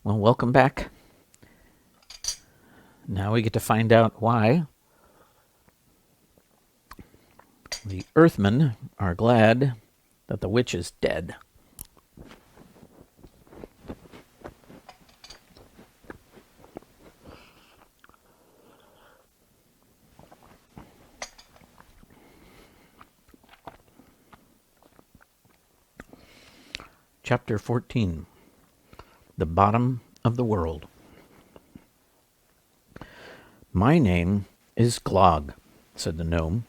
Well, welcome back. Now we get to find out why the Earthmen are glad that the witch is dead. Chapter 14. The Bottom of the World. My name is Glog, said the gnome,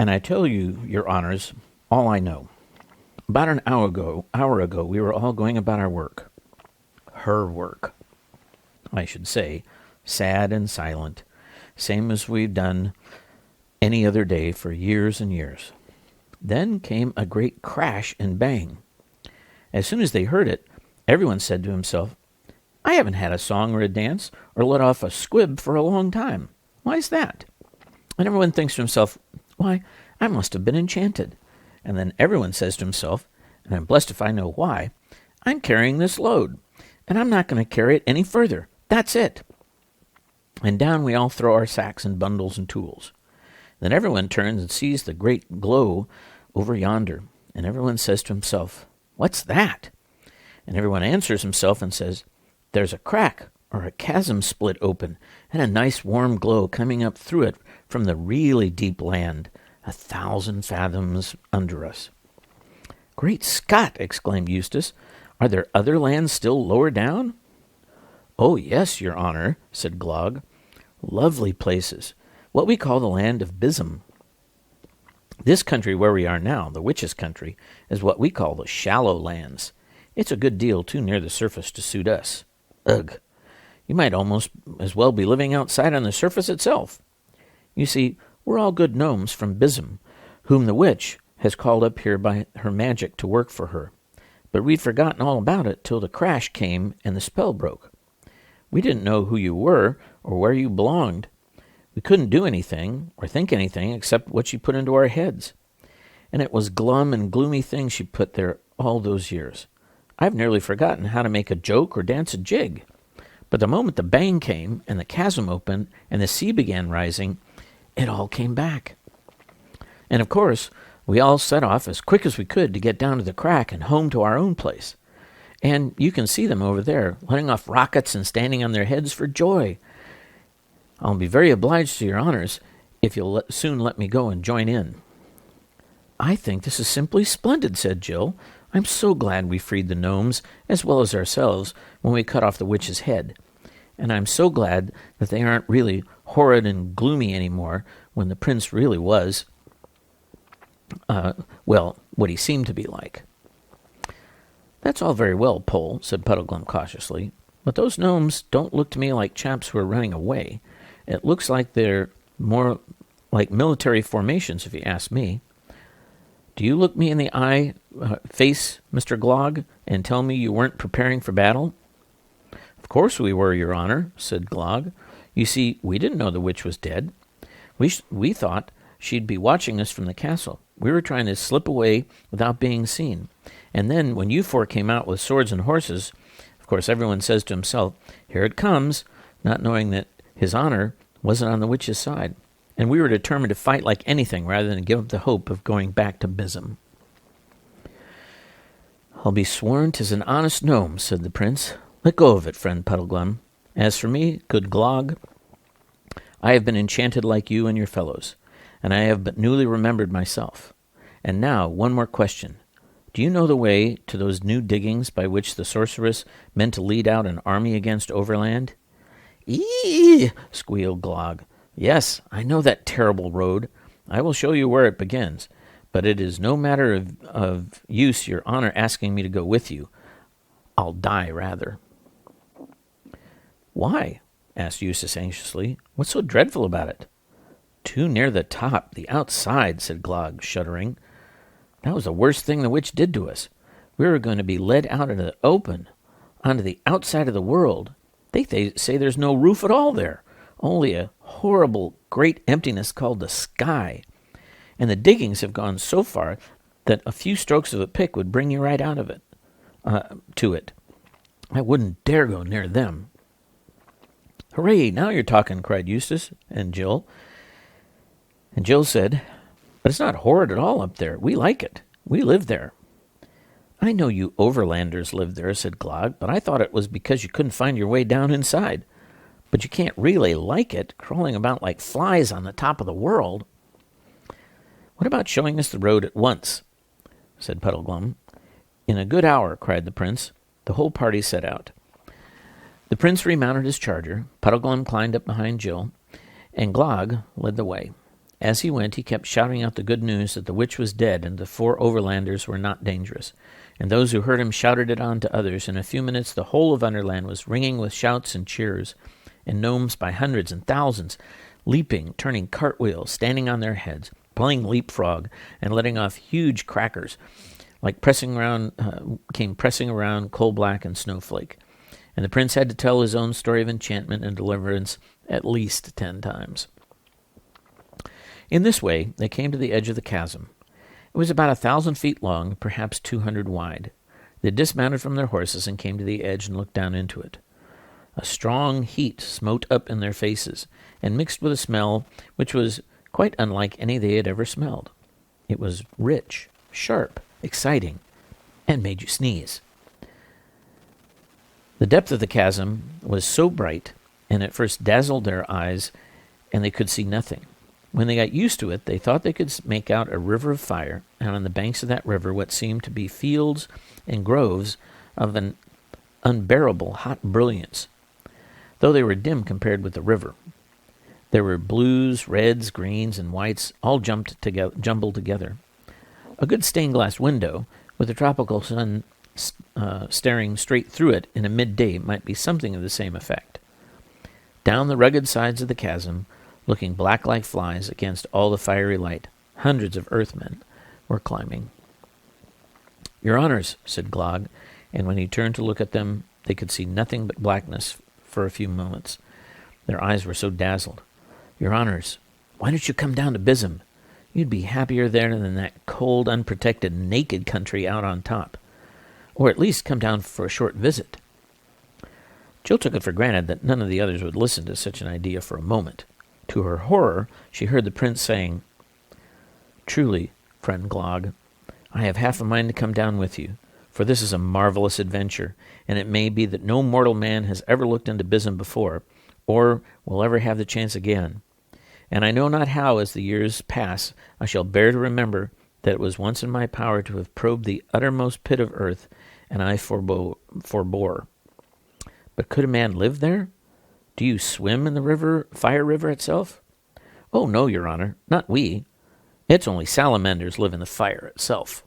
and I tell you, your honors, all I know. About an hour ago, we were all going about our work. Her work, I should say, sad and silent, same as we've done any other day for years and years. Then came a great crash and bang. As soon as they heard it, everyone said to himself, I haven't had a song or a dance or let off a squib for a long time. Why's that? And everyone thinks to himself, why, I must have been enchanted. And then everyone says to himself, and I'm blessed if I know why, I'm carrying this load, and I'm not going to carry it any further. That's it. And down we all throw our sacks and bundles and tools. Then everyone turns and sees the great glow over yonder, and everyone says to himself, what's that? And everyone answers himself and says, there's a crack or a chasm split open, and a nice warm glow coming up through it from the really deep land, 1,000 fathoms under us. Great Scott! Exclaimed Eustace. Are there other lands still lower down? Oh, yes, your honor, said Glog. Lovely places. What we call the land of Bism. This country where we are now, the witch's country, is what we call the shallow lands. It's a good deal too near the surface to suit us. Ugh! You might almost as well be living outside on the surface itself. You see, we're all good gnomes from Bism, whom the witch has called up here by her magic to work for her. But we'd forgotten all about it till the crash came and the spell broke. We didn't know who you were or where you belonged. We couldn't do anything or think anything except what she put into our heads. And it was glum and gloomy things she put there all those years. I've nearly forgotten how to make a joke or dance a jig. But the moment the bang came and the chasm opened and the sea began rising, it all came back. And of course, we all set off as quick as we could to get down to the crack and home to our own place. And you can see them over there, letting off rockets and standing on their heads for joy. I'll be very obliged to your honors if you'll soon let me go and join in. I think this is simply splendid, said Jill. I'm so glad we freed the gnomes, as well as ourselves, when we cut off the witch's head. And I'm so glad that they aren't really horrid and gloomy anymore, when the prince really was, what he seemed to be like. That's all very well, Pole, said Puddleglum cautiously, but those gnomes don't look to me like chaps who are running away. It looks like they're more like military formations, if you ask me. Do you look me in the face, Mr. Glog, and tell me you weren't preparing for battle? Of course we were, your honor, said Glog. You see, we didn't know the witch was dead. We thought she'd be watching us from the castle. We were trying to slip away without being seen. And then when you four came out with swords and horses, of course everyone says to himself, here it comes, not knowing that his honor wasn't on the witch's side. And we were determined to fight like anything rather than give up the hope of going back to Bism. I'll be sworn 'tis an honest gnome, said the prince. Let go of it, friend Puddleglum. As for me, good Glog, I have been enchanted like you and your fellows, and I have but newly remembered myself. And now, one more question. Do you know the way to those new diggings by which the sorceress meant to lead out an army against Overland? Eee! Squealed Glog. Yes, I know that terrible road. I will show you where it begins, but it is no matter of use your honor asking me to go with you. I'll die, rather. Why? Asked Eustace anxiously. What's so dreadful about it? Too near the top, the outside, said Glog, shuddering. That was the worst thing the witch did to us. We were going to be led out into the open, onto the outside of the world. They say there's no roof at all there, only a horrible great emptiness called the sky. And the diggings have gone so far that a few strokes of a pick would bring you right out of it, to it. I wouldn't dare go near them." "Hooray, now you're talking," cried Eustace and Jill. And Jill said, "But it's not horrid at all up there. We like it. We live there." "I know you overlanders live there," said Glog, "but I thought it was because you couldn't find your way down inside. But you can't really like it, crawling about like flies on the top of the world." "What about showing us the road at once?" said Puddleglum. "In a good hour," cried the prince. The whole party set out. The prince remounted his charger, Puddleglum climbed up behind Jill, and Glog led the way. As he went, he kept shouting out the good news that the witch was dead and the 4 overlanders were not dangerous. And those who heard him shouted it on to others. In a few minutes, the whole of Underland was ringing with shouts and cheers, and gnomes by hundreds and thousands, leaping, turning cartwheels, standing on their heads, playing leapfrog, and letting off huge crackers, like came pressing around Coal-Black and Snowflake. And the prince had to tell his own story of enchantment and deliverance at least 10 times. In this way, they came to the edge of the chasm. It was about 1,000 feet long, perhaps 200 wide. They dismounted from their horses and came to the edge and looked down into it. A strong heat smote up in their faces, and mixed with a smell which was quite unlike any they had ever smelled. It was rich, sharp, exciting, and made you sneeze. The depth of the chasm was so bright, and at first dazzled their eyes, and they could see nothing. When they got used to it, they thought they could make out a river of fire, and on the banks of that river what seemed to be fields and groves of an unbearable hot brilliance, though they were dim compared with the river. There were blues, reds, greens, and whites, all jumbled together. A good stained-glass window, with the tropical sun staring straight through it in a midday, might be something of the same effect. Down the rugged sides of the chasm, looking black like flies against all the fiery light, hundreds of earthmen were climbing. "Your honors," said Glog, and when he turned to look at them, they could see nothing but blackness for a few moments. Their eyes were so dazzled. "Your honors, why don't you come down to Bizzim? You'd be happier there than that cold, unprotected, naked country out on top. Or at least come down for a short visit." Jill took it for granted that none of the others would listen to such an idea for a moment. To her horror, she heard the prince saying, "Truly, friend Glog, I have half a mind to come down with you, for this is a marvelous adventure, and it may be that no mortal man has ever looked into Bizzim before, or will ever have the chance again. And I know not how, as the years pass, I shall bear to remember that it was once in my power to have probed the uttermost pit of earth, and I forbore. But could a man live there? Do you swim in the fire river itself?" "Oh, no, your honor, not we. It's only salamanders live in the fire itself."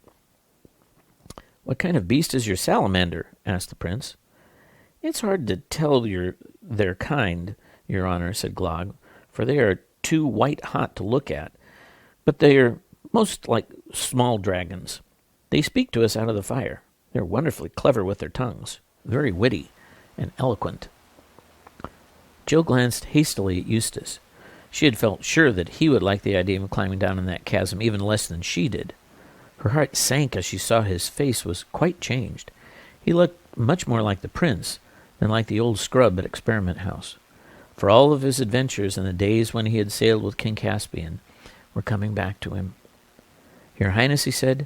"What kind of beast is your salamander?" asked the prince. "It's hard to tell their kind, your honor," said Glog, "for they are too white-hot to look at, but they are most like small dragons. They speak to us out of the fire. They're wonderfully clever with their tongues, very witty and eloquent." Jill glanced hastily at Eustace. She had felt sure that he would like the idea of climbing down in that chasm even less than she did. Her heart sank as she saw his face was quite changed. He looked much more like the prince than like the old scrub at Experiment House. For all of his adventures and the days when he had sailed with King Caspian were coming back to him. "Your Highness," he said,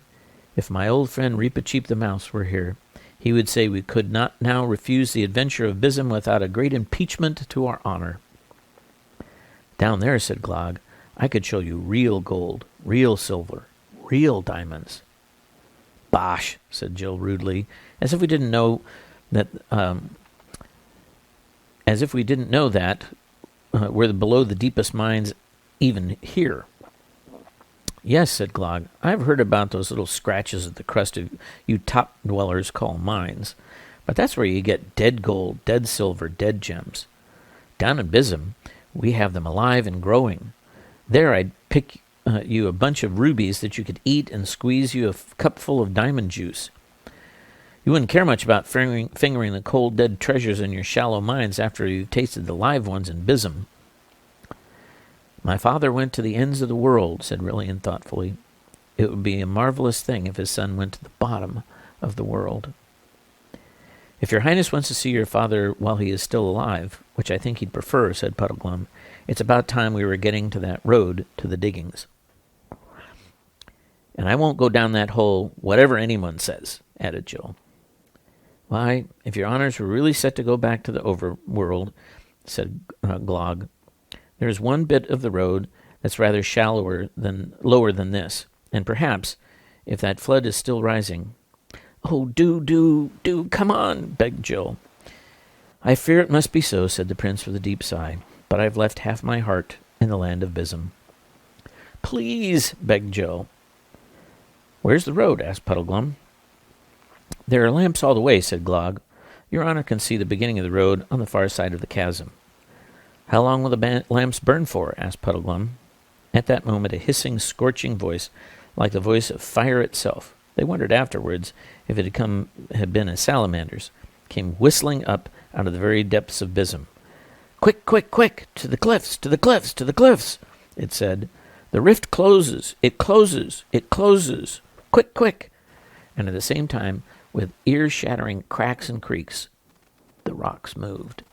"if my old friend Reepicheep the Mouse were here, he would say we could not now refuse the adventure of Bizzim without a great impeachment to our honor." "Down there," said Glog, "I could show you real gold, real silver, real diamonds." "Bosh," said Jill rudely, as if we didn't know that we're below the deepest mines even here. "Yes," said Glog, "I've heard about those little scratches at the crust of you top dwellers call mines. But that's where you get dead gold, dead silver, dead gems. Down in Bizzim, we have them alive and growing. There I'd pick you a bunch of rubies that you could eat and squeeze you a cupful of diamond juice. You wouldn't care much about fingering the cold, dead treasures in your shallow mines after you've tasted the live ones in Bizzim." "My father went to the ends of the world," said Rillian thoughtfully. "It would be a marvelous thing if his son went to the bottom of the world." If your highness wants to see your father while he is still alive, which I think he'd prefer, said Puddleglum, it's about time we were getting to that road to the diggings. And I won't go down that hole, whatever anyone says, added Jill. Why, if your honors were really set to go back to the overworld, said Glog, there is one bit of the road that's rather lower than this, and perhaps, if that flood is still rising... Oh, do, come on, begged Jill. I fear it must be so, said the prince with a deep sigh, but I've left half my heart in the land of Bism. Please, begged Jill. Where's the road? Asked Puddleglum. There are lamps all the way, said Glog. Your honor can see the beginning of the road on the far side of the chasm. How long will the lamps burn for? Asked Puddleglum. At that moment a hissing, scorching voice, like the voice of fire itself, they wondered afterwards if it had been a salamander's, came whistling up out of the very depths of Bism. Quick, quick, quick! To the cliffs, to the cliffs, to the cliffs! It said. The rift closes, it closes, it closes! Quick, quick! And at the same time, with ear-shattering cracks and creaks, the rocks moved.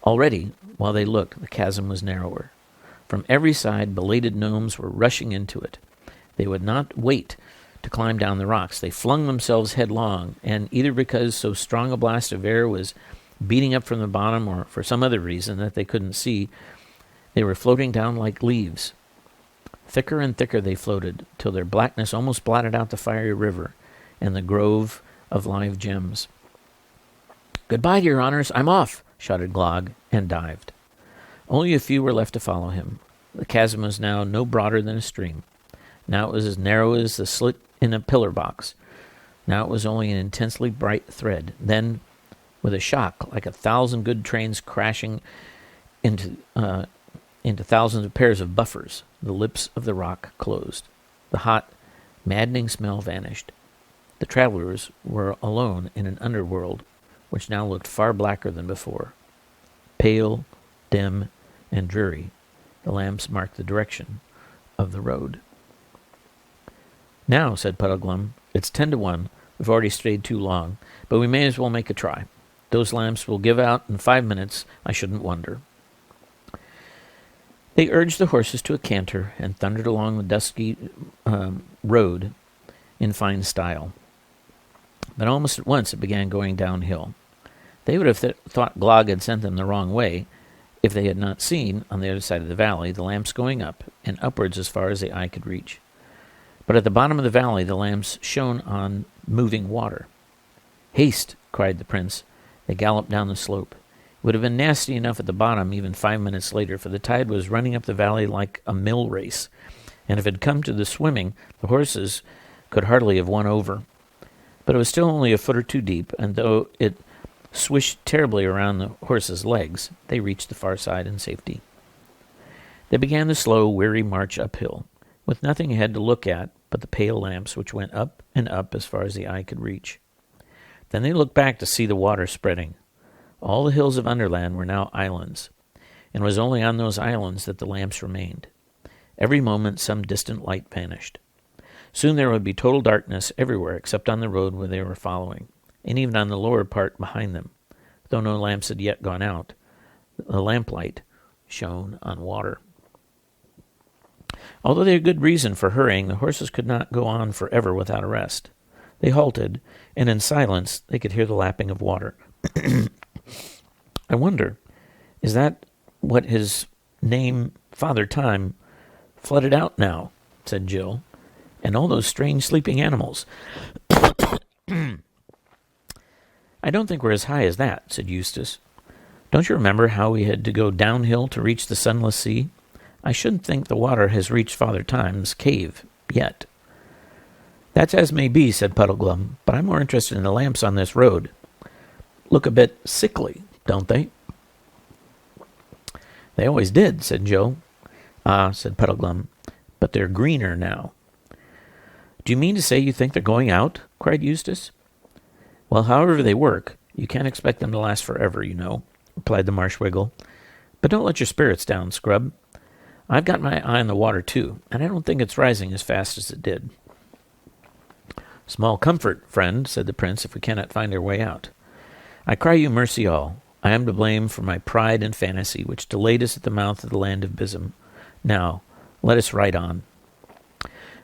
Already, while they looked, the chasm was narrower. From every side, belated gnomes were rushing into it. They would not wait to climb down the rocks. They flung themselves headlong, and either because so strong a blast of air was beating up from the bottom or for some other reason that they couldn't see, they were floating down like leaves. Thicker and thicker they floated, till their blackness almost blotted out the fiery river and the grove of live gems. Goodbye, your honors, I'm off, shouted Glog, and dived. Only a few were left to follow him. The chasm was now no broader than a stream. Now it was as narrow as the slit in a pillar box. Now it was only an intensely bright thread. Then, with a shock, like 1,000 good trains crashing into thousands of pairs of buffers, the lips of the rock closed. The hot, maddening smell vanished. The travelers were alone in an underworld which now looked far blacker than before. Pale, dim, and dreary, the lamps marked the direction of the road. Now, said Puddleglum, it's 10 to 1. We've already stayed too long, but we may as well make a try. Those lamps will give out in 5 minutes, I shouldn't wonder. They urged the horses to a canter and thundered along the dusky road in fine style. But almost at once it began going downhill. They would have thought Glog had sent them the wrong way if they had not seen, on the other side of the valley, the lamps going up and upwards as far as the eye could reach. But at the bottom of the valley the lamps shone on moving water. Haste, cried the prince. They galloped down the slope. It would have been nasty enough at the bottom even 5 minutes later, for the tide was running up the valley like a mill race, and if it had come to the swimming, the horses could hardly have won over. But it was still only a foot or two deep, and though it swished terribly around the horses' legs, they reached the far side in safety. They began the slow, weary march uphill, with nothing ahead to look at but the pale lamps which went up and up as far as the eye could reach. Then they looked back to see the water spreading. All the hills of Underland were now islands, and it was only on those islands that the lamps remained. Every moment some distant light vanished. Soon there would be total darkness everywhere except on the road where they were following, and even on the lower part behind them. Though no lamps had yet gone out, the lamplight shone on water. Although they had good reason for hurrying, the horses could not go on forever without a rest. They halted, and in silence they could hear the lapping of water. I wonder, is that what his name, Father Time, flooded out now? Said Jill. And all those strange sleeping animals. I don't think we're as high as that, said Eustace. Don't you remember how we had to go downhill to reach the sunless sea? I shouldn't think the water has reached Father Time's cave yet. That's as may be, said Puddleglum, but I'm more interested in the lamps on this road. Look a bit sickly, don't they? They always did, said Joe. Ah, said Puddleglum, but they're greener now. Do you mean to say you think they're going out? Cried Eustace. Well, however they work, you can't expect them to last forever, you know, replied the Marshwiggle. But don't let your spirits down, Scrub. I've got my eye on the water, too, and I don't think it's rising as fast as it did. Small comfort, friend, said the prince, if we cannot find our way out. I cry you mercy all. I am to blame for my pride and fantasy, which delayed us at the mouth of the land of Bism. Now, let us ride on.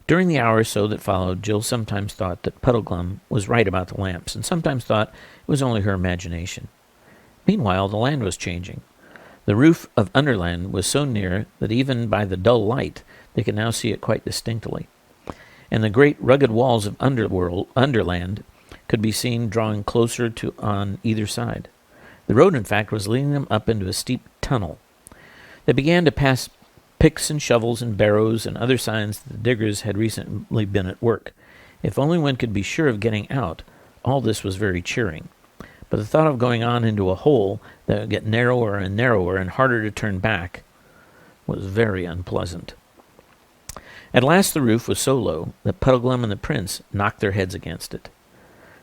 During the hour or so that followed, Jill sometimes thought that Puddleglum was right about the lamps, and sometimes thought it was only her imagination. Meanwhile, the land was changing. The roof of Underland was so near that even by the dull light they could now see it quite distinctly, and the great rugged walls of Underland could be seen drawing closer to on either side. The road, in fact, was leading them up into a steep tunnel. They began to pass picks and shovels and barrows and other signs that the diggers had recently been at work. If only one could be sure of getting out, all this was very cheering. But the thought of going on into a hole that would get narrower and narrower and harder to turn back was very unpleasant. At last the roof was so low that Puddleglum and the prince knocked their heads against it.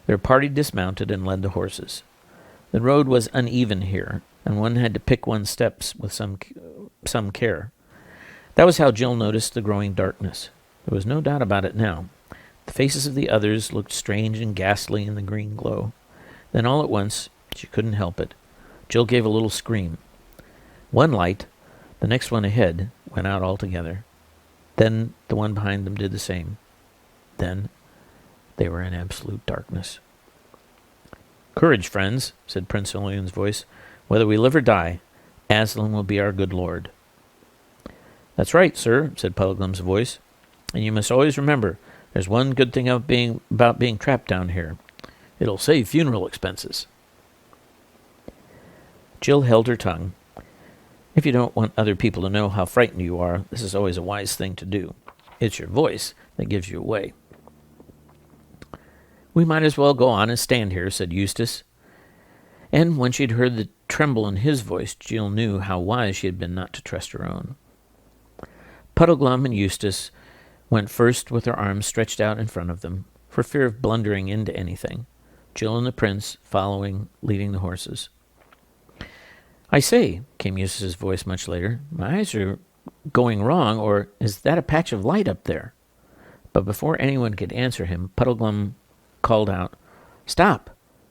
Their party dismounted and led the horses. The road was uneven here, and one had to pick one's steps with some care. That was how Jill noticed the growing darkness. There was no doubt about it now. The faces of the others looked strange and ghastly in the green glow. Then all at once, she couldn't help it, Jill gave a little scream. One light, the next one ahead, went out altogether. Then the one behind them did the same. Then they were in absolute darkness. "Courage, friends," said Prince Ilyon's voice. "Whether we live or die, Aslan will be our good lord." "That's right, sir," said Puddleglum's voice. "And you must always remember, there's one good thing about being trapped down here. It'll save funeral expenses." Jill held her tongue. If you don't want other people to know how frightened you are, this is always a wise thing to do. It's your voice that gives you away. "We might as well go on and stand here," said Eustace. And when she'd heard the tremble in his voice, Jill knew how wise she had been not to trust her own. Puddleglum and Eustace went first with their arms stretched out in front of them, for fear of blundering into anything. Jill and the prince following, leading the horses. "I say," came Eustace's voice much later, "my eyes are going wrong, or is that a patch of light up there?" But before anyone could answer him, Puddleglum called out, "Stop!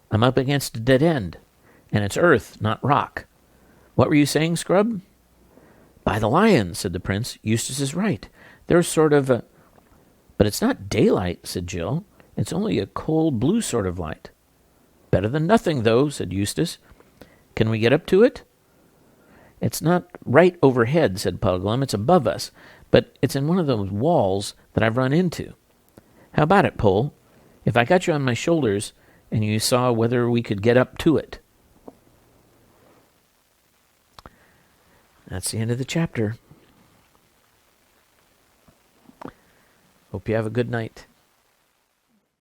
I'm up against a dead end, and it's earth, not rock. What were you saying, Scrub?" "By the lion," said the prince, "Eustace is right. There's sort of a—" "But it's not daylight," said Jill. "It's only a cold blue sort of light." "Better than nothing, though," said Eustace. "Can we get up to it?" "It's not right overhead," said Puddleglum. "It's above us, but it's in one of those walls that I've run into. How about it, Pole? If I got you on my shoulders and you saw whether we could get up to it." That's the end of the chapter. Hope you have a good night.